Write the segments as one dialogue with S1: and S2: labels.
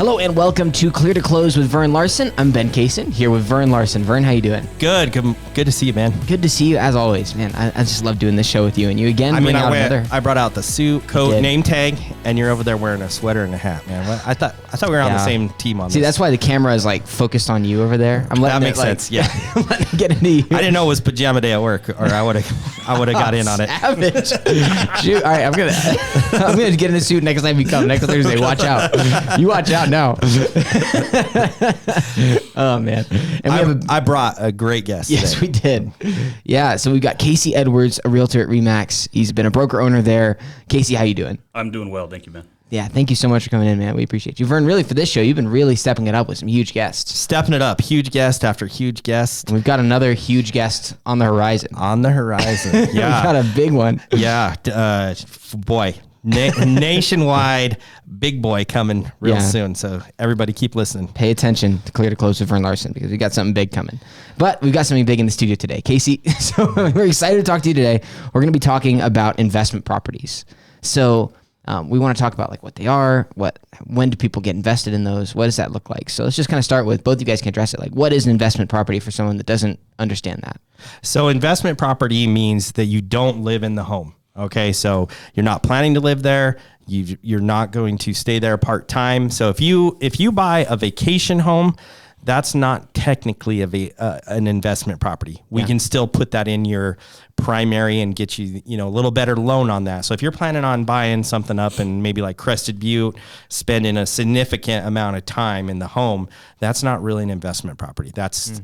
S1: Hello and welcome to Clear to Close with Vern Larson. I'm Ben Kaysen, here with Vern Larson. Vern, how you doing?
S2: Good to see you, man.
S1: Good to see you as always, man. I just love doing this show with you and you again.
S2: I brought out the suit, coat, name tag, and you're over there wearing a sweater and a hat, man. I thought we were on the same team on this.
S1: See, that's why the camera is like focused on you over there.
S2: That makes sense. Yeah,
S1: I'm letting it get into you.
S2: I didn't know it was pajama day at work, or I would have got in on it.
S1: Savage. Shoot. All right, I'm gonna get in a suit next time you come next Thursday. Watch out. You watch out now. Oh man! And
S2: I brought a great guest.
S1: Yes,
S2: today.
S1: we did. Yeah, so we've got Casey Edwards, a realtor at Remax. He's been a broker owner there. Casey, how you doing?
S3: I'm doing well, thank you, man.
S1: Yeah, thank you so much for coming in, man. We appreciate you. Vern, really for this show, you've been really stepping it up with some huge guests.
S2: Stepping it up, huge guest after huge guest.
S1: And we've got another huge guest on the horizon.
S2: Yeah,
S1: We've got a big one.
S2: Yeah, boy. Nationwide big boy coming real soon, so everybody keep listening.
S1: Pay attention to Clear to Close with Vern Larson because we got something big coming. But we've got something big in the studio today. Casey, so we're excited to talk to you today. We're going to be talking about investment properties. So we want to talk about like what they are, when do people get invested in those, what does that look like? So let's just kind of start with both of you guys can address it. Like what is an investment property for someone that doesn't understand that? So
S2: investment property means that you don't live in the home. Okay, so you're not planning to live there. You're not going to stay there part-time. So if you buy a vacation home, that's not technically an investment property. We can still put that in your primary and get you a little better loan on that. So if you're planning on buying something up and maybe like Crested Butte, spending a significant amount of time in the home, that's not really an investment property. That's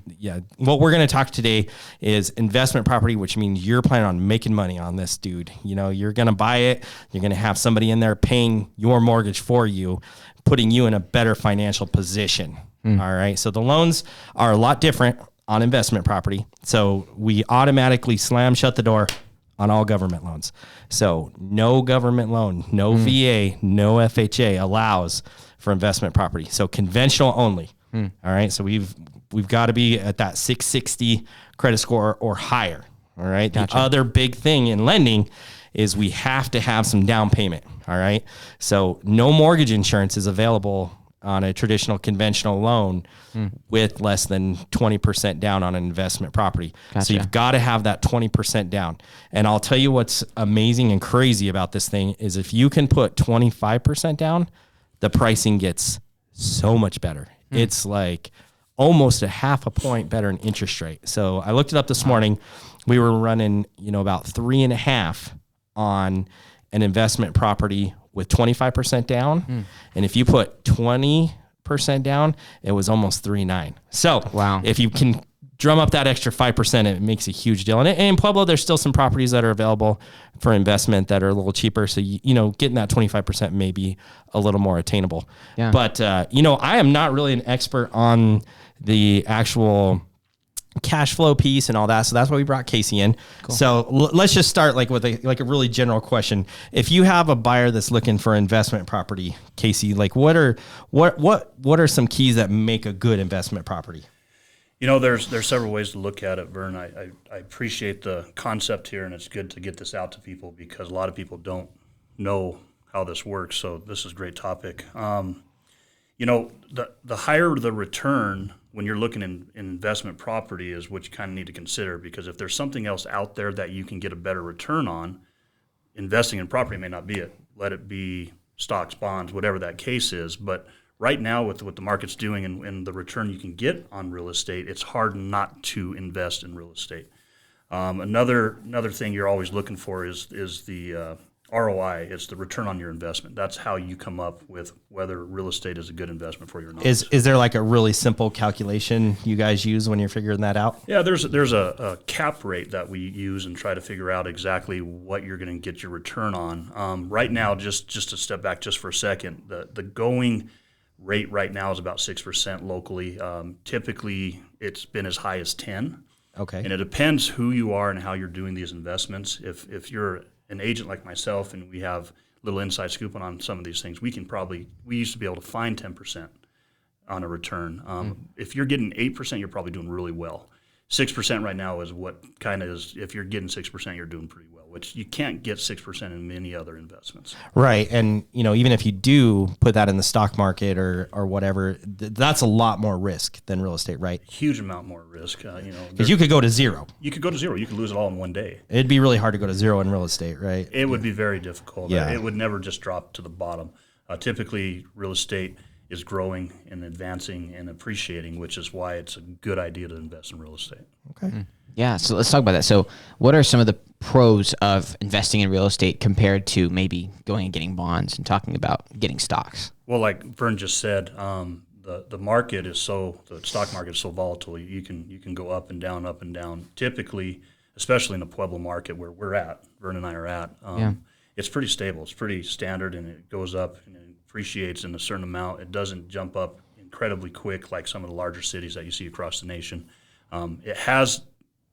S2: what we're going to talk today is investment property, which means you're planning on making money on this, dude. You're going to buy it. You're going to have somebody in there paying your mortgage for you, putting you in a better financial position. All right. So the loans are a lot different on investment property. So we automatically slam shut the door on all government loans. So no government loan, no VA, no FHA allows for investment property. So conventional only. All right. So we've got to be at that 660 credit score or higher. All right. Gotcha. The other big thing in lending is we have to have some down payment. All right. So no mortgage insurance is available on a traditional conventional loan with less than 20% down on an investment property. Gotcha. So you've got to have that 20% down. And I'll tell you what's amazing and crazy about this thing is if you can put 25% down, the pricing gets so much better. It's like almost a half a point better in interest rate. So I looked it up this morning. We were running, about 3.5 on an investment property with 25% down. And if you put 20% down, it was almost 3.9. So if you can drum up that extra 5%, it makes a huge deal. And in Pueblo, there's still some properties that are available for investment that are a little cheaper. So, getting that 25% may be a little more attainable. Yeah. But, I am not really an expert on the actual cash flow piece and all that. So that's why we brought Casey in. Cool. So let's just start with a really general question. If you have a buyer that's looking for investment property, Casey, what are some keys that make a good investment property?
S3: There's several ways to look at it, Vern. I appreciate the concept here, and it's good to get this out to people because a lot of people don't know how this works. So this is a great topic. The higher the return when you're looking in investment property is what you kind of need to consider, because if there's something else out there that you can get a better return on, investing in property may not be it. Let it be stocks, bonds, whatever that case is. But right now with what the market's doing and the return you can get on real estate, it's hard not to invest in real estate. Another thing you're always looking for is the ROI. It's the return on your investment. That's how you come up with whether real estate is a good investment for you or not.
S2: Is there like a really simple calculation you guys use when you're figuring that out?
S3: Yeah, there's a cap rate that we use and try to figure out exactly what you're going to get your return on. Right now, just to step back just for a second, the going rate right now is about 6% locally. Typically, it's been as high as 10.
S2: Okay.
S3: And it depends who you are and how you're doing these investments. If you're an agent like myself and we have a little inside scoop on some of these things, we used to be able to find 10% on a return. If you're getting 8%, you're probably doing really well. 6% right now is what kind of is, if you're getting 6%, you're doing pretty well, which you can't get 6% in many other investments.
S2: Right. And, even if you do put that in the stock market or whatever, that's a lot more risk than real estate, right?
S3: Huge amount more risk.
S2: Because you could go to zero.
S3: You could go to zero. You could lose it all in one day.
S2: It'd be really hard to go to zero in real estate, right?
S3: It would be very difficult.
S2: Yeah.
S3: It would never just drop to the bottom. Typically, real estate is growing and advancing and appreciating, which is why it's a good idea to invest in real estate.
S2: Okay.
S1: Yeah, so let's talk about that. So what are some of the pros of investing in real estate compared to maybe going and getting bonds and talking about getting stocks?
S3: Well, like Vern just said, the market is the stock market is so volatile. You can go up and down, up and down. Typically, especially in the Pueblo market where we're at, Vern and I are at, it's pretty stable. It's pretty standard, and it goes up and it appreciates in a certain amount. It doesn't jump up incredibly quick like some of the larger cities that you see across the nation. It has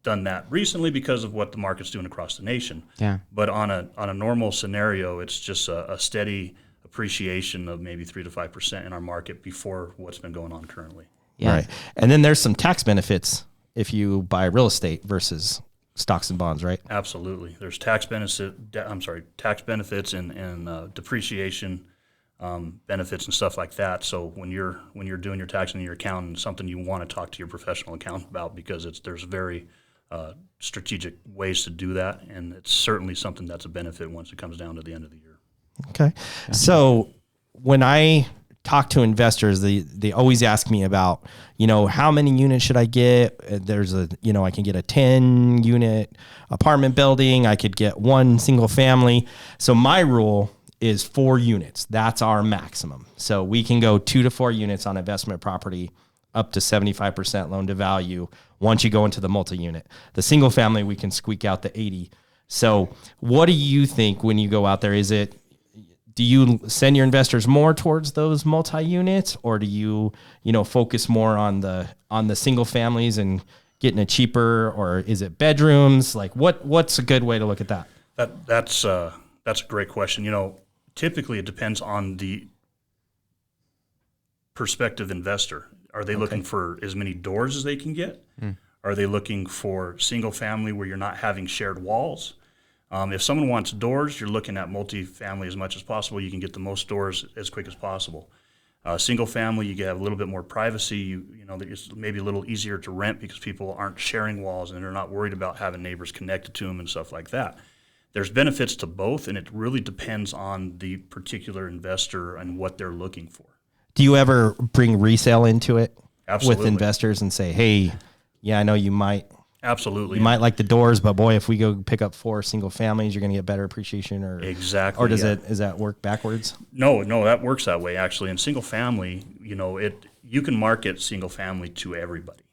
S3: done that recently because of what the market's doing across the nation.
S1: Yeah.
S3: But on a normal scenario, it's just a steady appreciation of maybe 3 to 5% in our market before what's been going on currently.
S1: Yeah.
S2: Right. And then there's some tax benefits if you buy real estate versus stocks and bonds, right?
S3: Absolutely. There's tax benefits and depreciation benefits and stuff like that. So when you're doing your tax and your accountant, it's something you want to talk to your professional accountant about, because there's very strategic ways to do that, and it's certainly something that's a benefit once it comes down to the end of the year.
S2: Okay. So when I talk to investors, they always ask me about, how many units should I get? There's I can get a 10 unit apartment building. I could get one single family. So my rule is 4 units. That's our maximum. So we can go 2 to 4 units on investment property, up to 75% loan to value once you go into the multi-unit. The single family, we can squeak out the 80. So what do you think when you go out there? Do you send your investors more towards those multi-units, or do you, focus more on the single families and getting it cheaper, or is it bedrooms? Like what's a good way to look at that?
S3: That's a great question. Typically it depends on the prospective investor. Are they looking for as many doors as they can get? Are they looking for single family where you're not having shared walls? If someone wants doors, you're looking at multifamily as much as possible. You can get the most doors as quick as possible. Single family, you have a little bit more privacy. It's maybe a little easier to rent because people aren't sharing walls and they're not worried about having neighbors connected to them and stuff like that. There's benefits to both, and it really depends on the particular investor and what they're looking for.
S2: Do you ever bring resale into it?
S3: Absolutely.
S2: With investors and say, hey, yeah, I know you might.
S3: Absolutely.
S2: You might like the doors, but boy, if we go pick up 4 single families, you're going to get better appreciation, or
S3: exactly.
S2: Or does that work backwards?
S3: No, that works that way actually. In single family, you can market single family to everybody,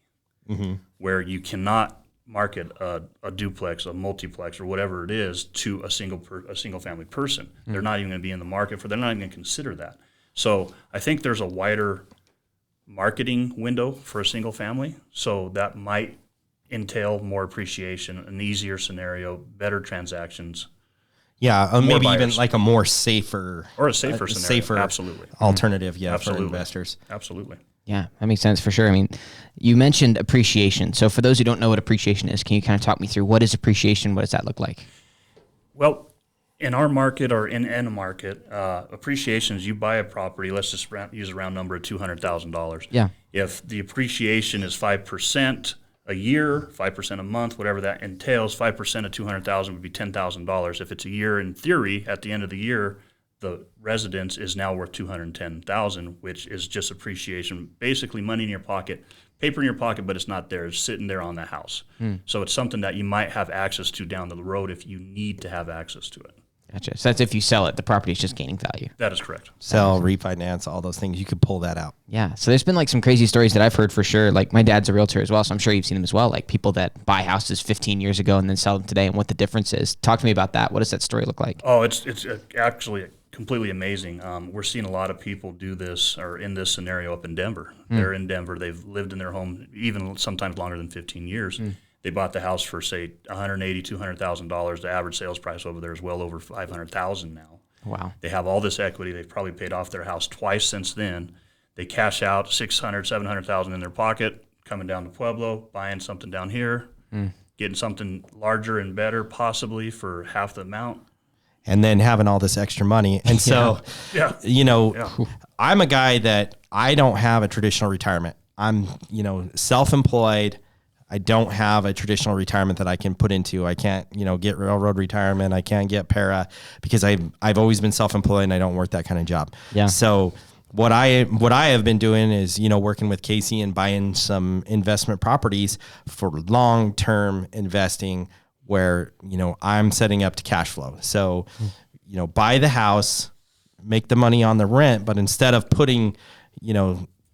S3: where you cannot market a duplex, a multiplex, or whatever it is to a single family person. They're not even going to be in the market for. They're not even going to consider that. So I think there's a wider marketing window for a single family. So that might entail more appreciation, an easier scenario, better transactions.
S2: Yeah, maybe
S3: buyers.
S2: even like a more safer
S3: Or a safer scenario.
S2: safer
S3: Absolutely.
S2: alternative,
S3: Absolutely.
S2: for investors.
S3: Absolutely.
S1: Yeah, that makes sense for sure. I mean, you mentioned appreciation. So for those who don't know what appreciation is, can you kind of talk me through what is appreciation? What does that look like?
S3: Well, in our market or in a market, appreciation is you buy a property, let's just use a round number of $200,000.
S1: Yeah.
S3: If the appreciation is 5% a year, 5% a month, whatever that entails, 5% of $200,000 would be $10,000. If it's a year, in theory, at the end of the year, the residence is now worth $210,000, which is just appreciation, basically money in your pocket, paper in your pocket, but it's not there. It's sitting there on the house. So it's something that you might have access to down the road if you need to have access to it.
S1: Gotcha. So that's if you sell it, the property is just gaining value.
S3: That is correct.
S2: Sell, refinance, all those things. You could pull that out.
S1: Yeah. So there's been like some crazy stories that I've heard for sure. Like my dad's a realtor as well, so I'm sure you've seen them as well. Like people that buy houses 15 years ago and then sell them today, and what the difference is. Talk to me about that. What does that story look like?
S3: Oh, it's actually completely amazing. We're seeing a lot of people do this or in this scenario up in Denver. They're in Denver. They've lived in their home even sometimes longer than 15 years. They bought the house for, say, $180,000, $200,000. The average sales price over there is well over $500,000 now.
S1: Wow.
S3: They have all this equity. They've probably paid off their house twice since then. They cash out $600,000, $700,000 in their pocket, coming down to Pueblo, buying something down here, getting something larger and better, possibly for half the amount.
S2: And then having all this extra money. And so, I'm a guy that I don't have a traditional retirement. I'm, self-employed. I don't have a traditional retirement that I can put into. I can't, get railroad retirement. I can't get para because I've always been self-employed and I don't work that kind of job.
S1: Yeah.
S2: So what I have been doing is, working with Casey and buying some investment properties for long-term investing where, I'm setting up to cash flow. So, buy the house, make the money on the rent, but instead of putting,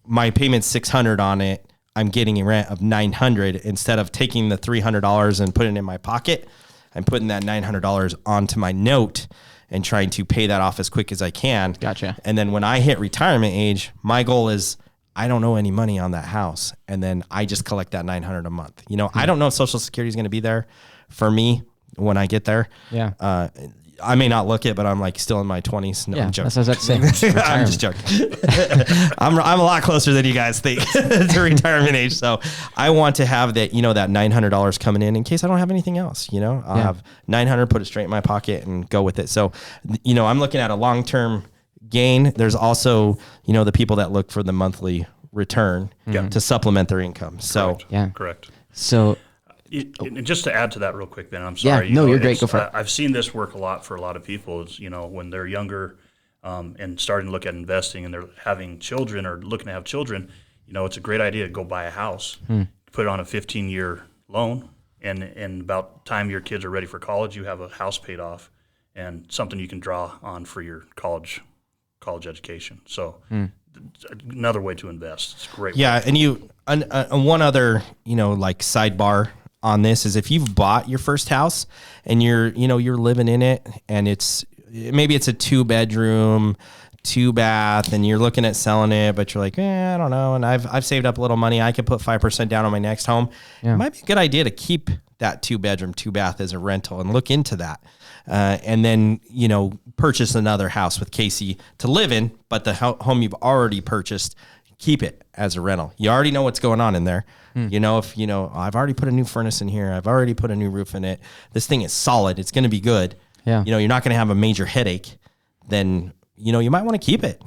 S2: my payment's 600 on it, I'm getting a rent of 900 instead of taking the $300 and putting it in my pocket. I'm putting that $900 onto my note and trying to pay that off as quick as I can.
S1: Gotcha.
S2: And then when I hit retirement age, my goal is I don't owe any money on that house. And then I just collect that $900 a month. I don't know if Social Security is going to be there for me when I get there.
S1: Yeah.
S2: I may not look it, but I'm like still in my 20s. No, I'm joking.
S1: That's what I was saying.
S2: I'm just joking. I'm a lot closer than you guys think to retirement age. So I want to have that, that $900 coming in case I don't have anything else. I'll have 900, put it straight in my pocket and go with it. So, I'm looking at a long-term gain. There's also, the people that look for the monthly return to supplement their income. So,
S3: Correct.
S1: Yeah.
S3: Correct.
S1: So,
S3: And just to add to that real quick, Ben, I'm sorry.
S1: Yeah, you're great. Go for it.
S3: I've seen this work a lot for a lot of people. Is when they're younger and starting to look at investing, and they're having children or looking to have children. It's a great idea to go buy a house, put it on a 15-year loan, and about the time your kids are ready for college, you have a house paid off and something you can draw on for your college education. So another way to invest. It's a great.
S2: Yeah, and one other sidebar on this is if you've bought your first house and you're living in it and maybe it's a 2-bedroom, 2-bath and you're looking at selling it, but you're like, I don't know. And I've saved up a little money. I could put 5% down on my next home.
S1: Yeah.
S2: It might be a good idea to keep that 2-bedroom, 2-bath as a rental and look into that. And then, purchase another house with Casey to live in, but the home you've already purchased, keep it as a rental. You already know what's going on in there. I've already put a new furnace in here. I've already put a new roof in it. This thing is solid. It's going to be good.
S1: Yeah.
S2: You're not going to have a major headache. Then, you might want to keep it.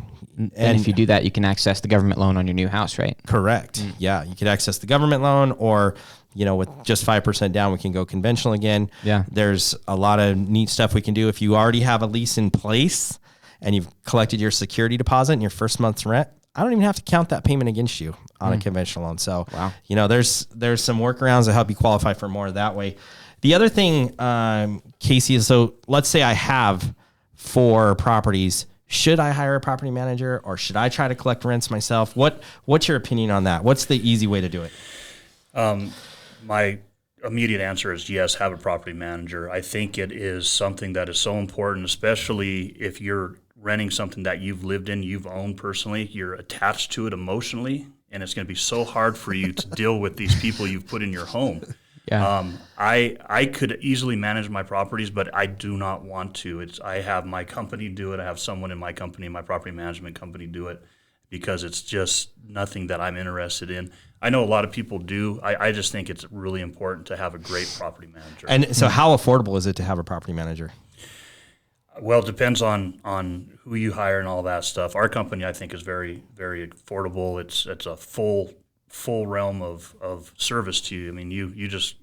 S1: And if you do that, you can access the government loan on your new house, right?
S2: Correct. Yeah. You could access the government loan or, with just 5% down, we can go conventional again.
S1: Yeah.
S2: There's a lot of neat stuff we can do. If you already have a lease in place and you've collected your security deposit and your first month's rent, I don't even have to count that payment against you on a conventional loan. So,
S1: wow.
S2: There's some workarounds that help you qualify for more that way. The other thing, Casey, is so let's say I have 4 properties. Should I hire a property manager or should I try to collect rents myself? What's your opinion on that? What's the easy way to do it?
S3: My immediate answer is yes, have a property manager. I think it is something that is so important, especially if you're renting something that you've lived in, you've owned personally, you're attached to it emotionally, and it's going to be so hard for you to deal with these people you've put in your home.
S1: Yeah.
S3: I could easily manage my properties, but I do not want to. I have my company do it. I have someone in my company, my property management company, do it because it's just nothing that I'm interested in. I know a lot of people do. I just think it's really important to have a great property manager.
S2: And so how affordable is it to have a property manager?
S3: Well, it depends on who you hire and all that stuff. Our company, I think, is very, very affordable. It's a full realm of service to you. I mean, you just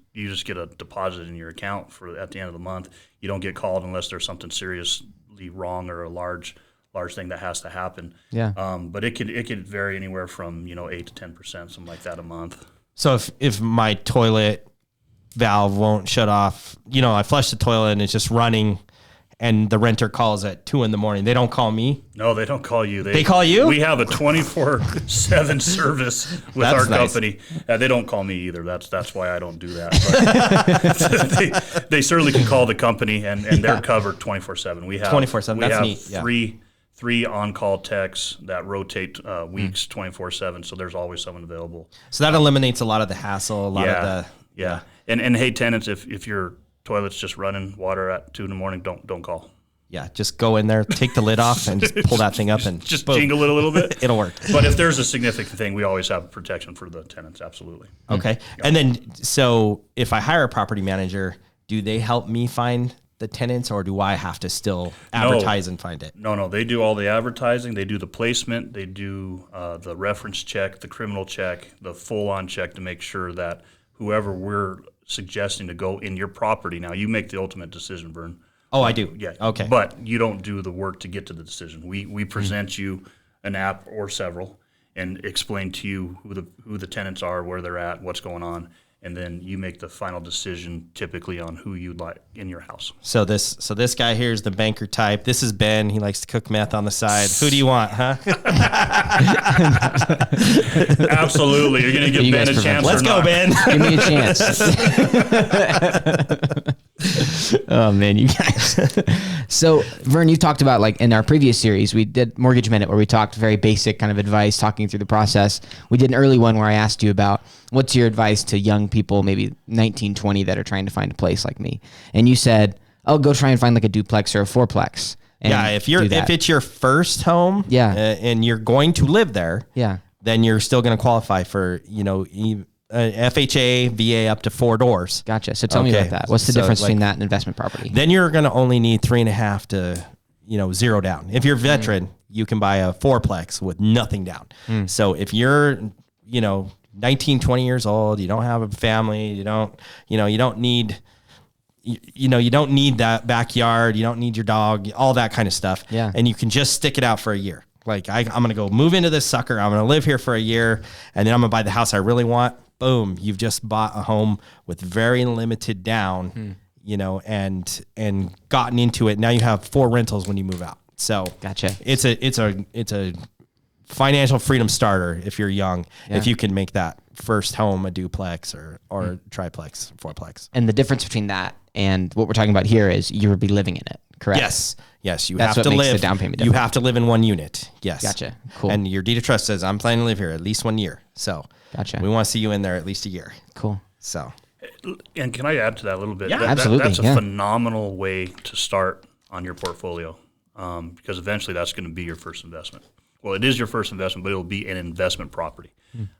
S3: get a deposit in your account at the end of the month. You don't get called unless there's something seriously wrong or a large thing that has to happen.
S1: Yeah.
S3: But it could vary anywhere from 8 to 10%, something like that a month.
S2: So if my toilet valve won't shut off, I flush the toilet and it's just running, and the renter calls at 2 a.m, they don't call me?
S3: No, they don't call you.
S2: They call you?
S3: We have a 24/7 service with
S2: That's
S3: our
S2: nice.
S3: company. They don't call me either. That's why I don't do that. But they certainly can call the company, and they're covered 24/7. We have
S2: 24/7.
S3: We
S2: That's
S3: have
S2: neat. Yeah.
S3: three on-call techs that rotate weeks 24/7. So there's always someone available.
S2: So that eliminates a lot of the hassle, a lot of the
S3: And hey, tenants, if your toilet's just running water at 2 a.m, don't call.
S2: Yeah, just go in there, take the lid off, and just pull that thing up and
S3: just
S2: boom.
S3: jingle it a little bit.
S2: It'll work.
S3: But if there's a significant thing, we always have protection for the tenants. Absolutely.
S2: Okay. And then, so if I hire a property manager, do they help me find the tenants, or do I have to still advertise and find it?
S3: No, they do all the advertising. They do the placement. They do the reference check, the criminal check, the full-on check to make sure that whoever we're suggesting to go in your property. Now, you make the ultimate decision, Vern.
S2: Oh, I do.
S3: Yeah.
S2: Okay.
S3: But you don't do the work to get to the decision. We present you an app or several and explain to you who the tenants are, where they're at, what's going on, and then you make the final decision typically on who you'd like in your house.
S2: So this guy here is the banker type. This is Ben. He likes to cook meth on the side. Who do you want, huh?
S3: Absolutely. You're going to give
S1: You
S3: Ben
S1: guys
S3: a chance.
S2: Let's
S3: or
S2: go,
S3: not.
S2: Ben.
S1: Give me a chance. Oh man, you guys. So Vern, you talked about, like, in our previous series, we did Mortgage Minute, where we talked very basic kind of advice, talking through the process. We did an early one where I asked you about what's your advice to young people, maybe 19, 20, that are trying to find a place like me. And you said, oh, go try and find like a duplex or a fourplex. And
S2: Yeah, if it's your first home,
S1: Yeah.
S2: and you're going to live there,
S1: Yeah.
S2: then you're still going to qualify for, FHA, VA up to 4 doors.
S1: Gotcha. So tell me
S2: Okay.
S1: about that. What's the
S2: So,
S1: difference
S2: like,
S1: between that and investment property?
S2: Then you're going to only need 3.5 to, 0 down. If you're a veteran, you can buy a 4-plex with nothing down. So if you're, 19, 20 years old, you don't have a family, you don't need that backyard, you don't need your dog, all that kind of stuff.
S1: Yeah.
S2: And you can just stick it out for a year. Like, I'm going to go move into this sucker. I'm going to live here for a year, and then I'm going to buy the house I really want. Boom. You've just bought a home with very limited down, and gotten into it. Now you have 4 rentals when you move out. So
S1: Gotcha.
S2: It's a financial freedom starter if you're young, if you can make that first home a duplex or triplex, 4-plex.
S1: And the difference between that and what we're talking about here is you would be living in it, correct?
S2: Yes. You
S1: That's
S2: have
S1: what
S2: to
S1: makes the
S2: live.
S1: down payment
S2: You
S1: different.
S2: have to live in one unit. Yes.
S1: Gotcha. Cool.
S2: And your deed of trust says, I'm planning to live here at least 1 year. So
S1: Gotcha.
S2: we want to see you in there at least a year.
S1: Cool.
S2: So
S3: And can I add to that a little bit?
S2: Yeah,
S1: absolutely,
S3: That's a
S1: yeah.
S3: phenomenal way to start on your portfolio, because eventually that's going to be your first investment. Well, it is your first investment, but it'll be an investment property.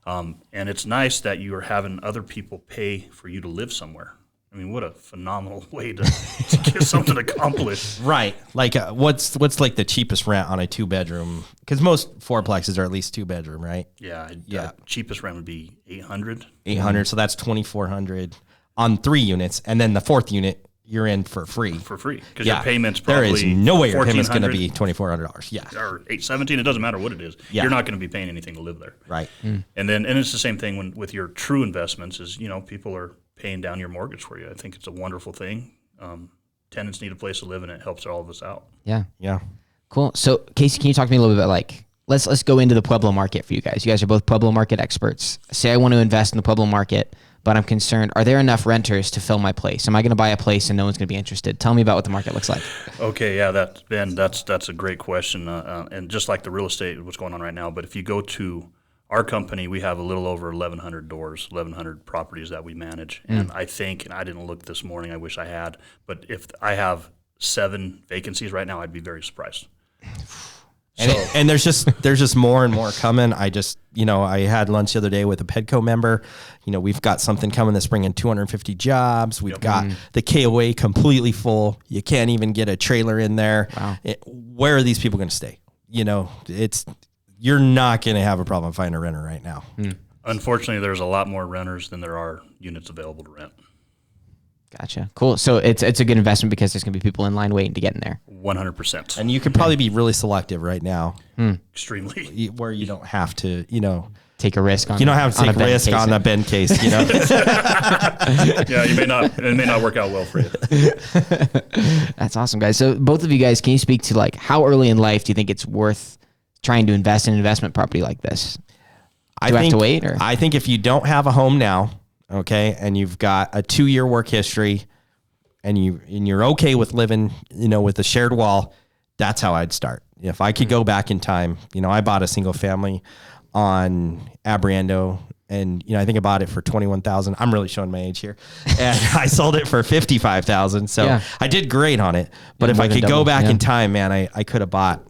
S3: And it's nice that you are having other people pay for you to live somewhere. I mean, what a phenomenal way to get something accomplished.
S2: right, like what's like the cheapest rent on a 2-bedroom? Because most 4-plexes are at least 2-bedroom, right?
S3: Yeah.
S2: Yeah.
S3: Cheapest rent would be $800.
S2: 800, so that's 2,400 on 3 units, and then the 4th unit you're in for free.
S3: For free, because your payment's
S2: there
S3: probably
S2: is no way your payment's going to
S3: $1,400
S2: be $2,400. Yeah,
S3: or $817. It doesn't matter what it is.
S2: Yeah.
S3: You're not going to be paying anything to live there.
S2: right.
S3: And it's the same thing with your true investments. Is people are paying down your mortgage for you. I think it's a wonderful thing. Tenants need a place to live, and it helps all of us out.
S1: Yeah.
S2: Yeah.
S1: Cool. So Casey, can you talk to me a little bit about, like, let's go into the Pueblo market for you guys. You guys are both Pueblo market experts. Say I want to invest in the Pueblo market, but I'm concerned, are there enough renters to fill my place? Am I going to buy a place and no one's going to be interested? Tell me about what the market looks like.
S3: Okay, yeah, that's a great question, and just like the real estate, what's going on right now. But if you go to our company, we have a little over 1,100 doors, 1,100 properties that we manage, and I think, and I didn't look this morning, I wish I had, but if I have 7 vacancies right now, I'd be very surprised.
S2: And there's just more and more coming. I had lunch the other day with a Pedco member. We've got something coming this spring in 250 jobs. We've got the KOA completely full. You can't even get a trailer in there.
S1: Wow.
S2: Where are these people going to stay? You're not going to have a problem finding a renter right now.
S3: Unfortunately, there's a lot more renters than there are units available to rent.
S1: Gotcha. Cool. So it's a good investment because there's going to be people in line waiting to get in there.
S3: 100%.
S2: And you could probably be really selective right now,
S3: Extremely.
S2: where you don't have to,
S1: Take a risk on
S2: you don't have to
S1: on
S2: take
S1: Ben
S2: risk
S1: case.
S2: on a Ben case.
S3: Yeah, it may not work out well for you.
S1: That's awesome, guys. So both of you guys, can you speak to, like, how early in life do you think it's worth trying to invest in an investment property like this? Do I have to wait, or?
S2: I think if you don't have a home now, okay, and you've got a 2-year work history, and you're okay with living, with a shared wall, that's how I'd start. If I could go back in time, I bought a single family on Abriendo and I think I bought it for $21,000. I'm really showing my age here, and I sold it for $55,000. So I did great on it. But if I could go back in time, man, I could have bought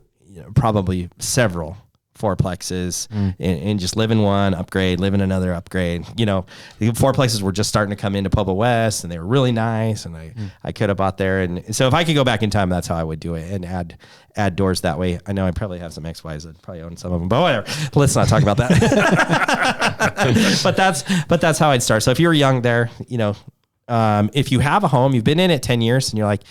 S2: probably several fourplexes and just live in one, upgrade, live in another, upgrade. The fourplexes were just starting to come into Pueblo West, and they were really nice, and I could have bought there. And so if I could go back in time, that's how I would do it, and add doors that way. I know I probably have some ex-wives that probably own some of them, but whatever. Let's not talk about that. but that's how I'd start. So if you were young there, if you have a home, you've been in it 10 years, and you're like,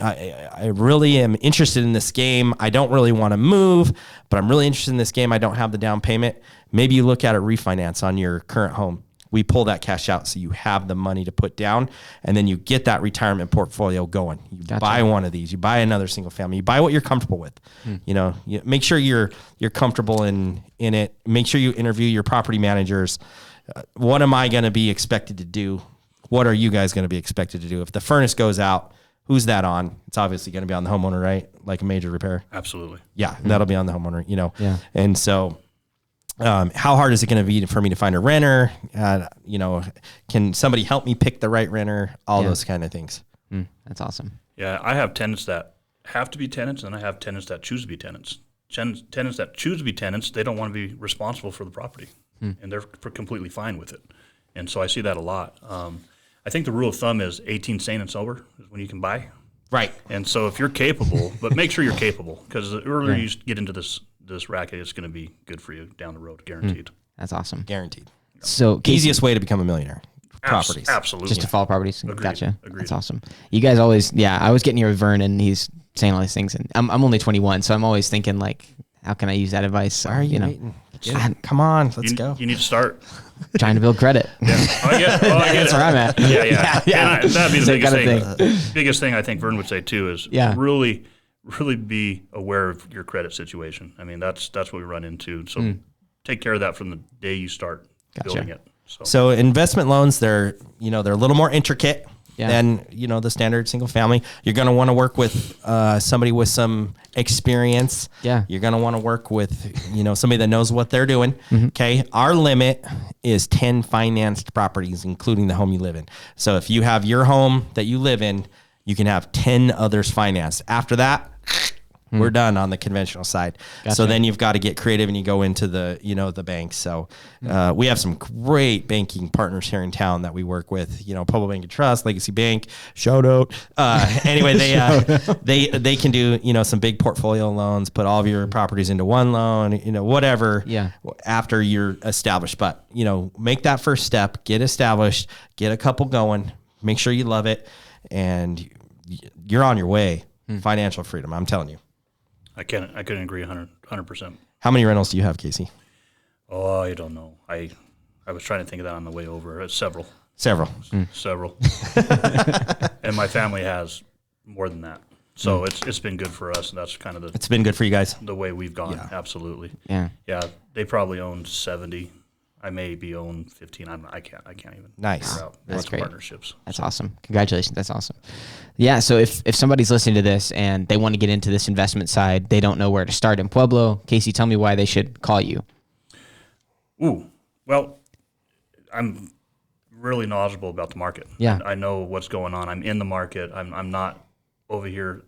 S2: I really am interested in this game. I don't really want to move, but I'm really interested in this game. I don't have the down payment. Maybe you look at a refinance on your current home. We pull that cash out so you have the money to put down, and then you get that retirement portfolio going. You buy one of these. You buy another single family. You buy what you're comfortable with. You make sure you're comfortable in it. Make sure you interview your property managers. What am I going to be expected to do? What are you guys going to be expected to do? If the furnace goes out, who's that on? It's obviously going to be on the homeowner, right? Like a major repair.
S3: Absolutely.
S2: Yeah, that'll be on the homeowner, And so how hard is it going to be for me to find a renter? Can somebody help me pick the right renter? All those kind of things.
S1: That's awesome.
S3: Yeah, I have tenants that have to be tenants, and I have tenants that choose to be tenants. Tenants that choose to be tenants, they don't want to be responsible for the property, and they're completely fine with it. And so I see that a lot. I think the rule of thumb is 18 sane and sober is when you can buy.
S2: Right.
S3: And so if you're capable, but make sure you're capable, because the earlier you get into this racket, it's going to be good for you down the road, guaranteed.
S1: That's awesome.
S2: Guaranteed.
S1: So
S2: easiest way to become a millionaire. Properties.
S3: Absolutely.
S1: Just to follow properties.
S3: Agreed.
S1: Gotcha.
S3: Agreed.
S1: That's awesome. You guys always, I was getting here with Vern, and he's saying all these things, and I'm only 21, so I'm always thinking, like, how can I use that advice?
S2: Why are you waiting? Come on, let's go.
S3: You need to start.
S1: Trying to build credit.
S3: Yeah. I get
S1: That's where I'm at.
S3: Yeah. And that'd be the biggest
S1: thing.
S3: Biggest thing I think Vern would say too is really be aware of your credit situation. I mean, that's what we run into. So take care of that from the day you start building it.
S2: So investment loans, they're a little more intricate than the standard single family. You're going to want to work with somebody with some experience.
S1: Yeah.
S2: You're going to want to work with somebody that knows what they're doing. Okay. Our limit is 10 financed properties, including the home you live in. So if you have your home that you live in, you can have 10 others financed. After that, we're done on the conventional side. Gotcha. So then you've got to get creative, and you go into the banks. So we have some great banking partners here in town that we work with. Pueblo Bank and Trust, Legacy Bank, shout out. Anyway, they can do some big portfolio loans, put all of your properties into one loan, whatever.
S1: Yeah.
S2: After you're established, but make that first step, get established, get a couple going, make sure you love it, and you're on your way. Financial freedom, I'm telling you.
S3: I couldn't agree 100%.
S2: How many rentals do you have, Casey?
S3: Oh, I don't know. I was trying to think of that on the way over. Several.
S2: Several.
S3: And my family has more than that. So it's been good for us, and that's kind of
S2: it's been good for you guys.
S3: The way we've gone.
S2: Yeah.
S3: Absolutely.
S1: Yeah.
S3: Yeah. They probably own 70. I may be own 15. I can't even
S2: Nice.
S3: figure out.
S1: That's
S3: Lots of
S1: great.
S3: partnerships.
S1: That's awesome. Congratulations. That's awesome. Yeah. So if somebody's listening to this and they want to get into this investment side, they don't know where to start in Pueblo. Casey, tell me why they should call you.
S3: Ooh. Well, I'm really knowledgeable about the market.
S1: Yeah.
S3: I know what's going on. I'm in the market. I'm not over here,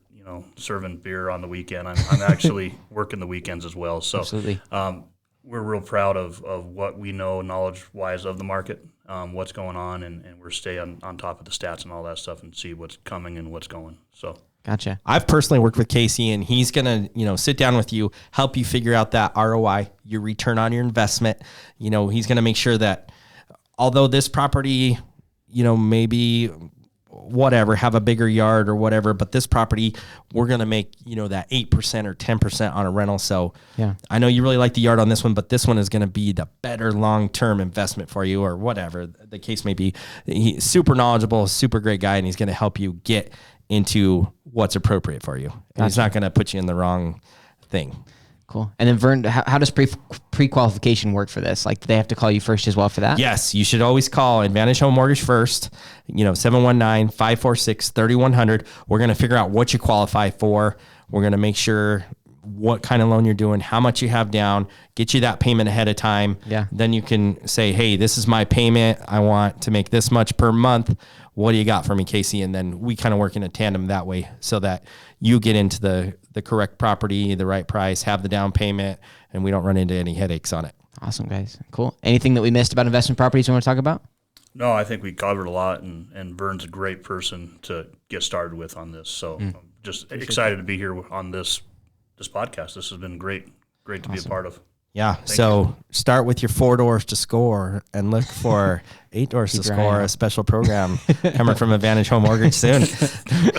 S3: serving beer on the weekend. I'm actually working the weekends as well. So
S1: Absolutely.
S3: We're real proud of what we know knowledge-wise of the market, what's going on, and we're staying on top of the stats and all that stuff and see what's coming and what's going. So
S1: Gotcha.
S2: I've personally worked with Casey, and he's going to, sit down with you, help you figure out that ROI, your return on your investment. He's going to make sure that although this property, maybe whatever, have a bigger yard or whatever, but this property, we're going to make, that 8% or 10% on a rental. So
S1: Yeah.
S2: I know you really like the yard on this one, but this one is going to be the better long-term investment for you, or whatever the case may be. He's super knowledgeable, super great guy, and he's going to help you get into what's appropriate for you. And he's not going to put you in the wrong thing.
S1: Cool. And then Vern, how does pre-qualification work for this? Like, do they have to call you first as well for that?
S2: Yes, you should always call Advantage Home Mortgage first, 719-546-3100. We're going to figure out what you qualify for. We're going to make sure what kind of loan you're doing, how much you have down, get you that payment ahead of time.
S1: Yeah.
S2: Then you can say, hey, this is my payment. I want to make this much per month. What do you got for me, Casey? And then we kind of work in a tandem that way so that you get into the correct property, the right price, have the down payment, and we don't run into any headaches on it.
S1: Awesome, guys. Cool. Anything that we missed about investment properties you want to talk about?
S3: No, I think we covered a lot, and Vern's a great person to get started with on this. So I'm just excited to be here on this podcast. This has been great to be a part of.
S2: Yeah. So start with your 4 doors to score and look for 8 doors to score, a special program coming from Advantage Home Mortgage soon.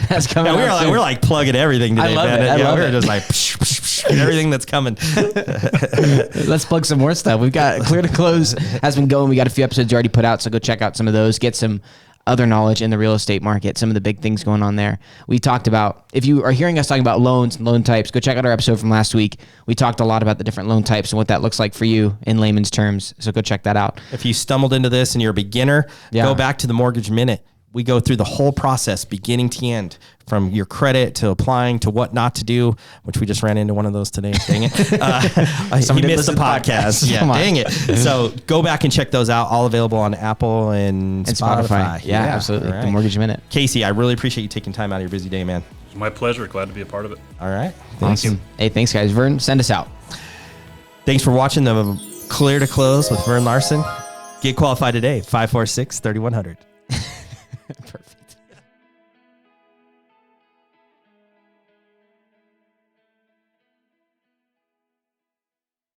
S1: That's coming.
S2: Yeah, we're like plugging everything today,
S1: I love
S2: man.
S1: it. I love
S2: we're
S1: it.
S2: just like psh, psh, psh, everything that's coming.
S1: Let's plug some more stuff. We've got Clear to Close has been going. We got a few episodes already put out, so go check out some of those. Get some other knowledge in the real estate market, some of the big things going on there. We talked about, if you are hearing us talking about loans and loan types, go check out our episode from last week. We talked a lot about the different loan types and what that looks like for you in layman's terms. So go check that out.
S2: If you stumbled into this and you're a beginner, go back to the Mortgage Minute. We go through the whole process, beginning to end, from your credit to applying to what not to do, which we just ran into one of those today. Dang it. He missed the podcast. Yeah, dang it. So go back and check those out. All available on Apple and Spotify.
S1: Yeah, absolutely.
S2: Right.
S1: The Mortgage Minute.
S2: Casey, I really appreciate you taking time out of your busy day, man.
S3: It's my pleasure. Glad to be a part of it.
S2: All right.
S1: Thank you. Hey, thanks, guys. Vern, send us out.
S2: Thanks for watching the Clear to Close with Vern Larson. Get qualified today, 546-3100.
S1: Perfect.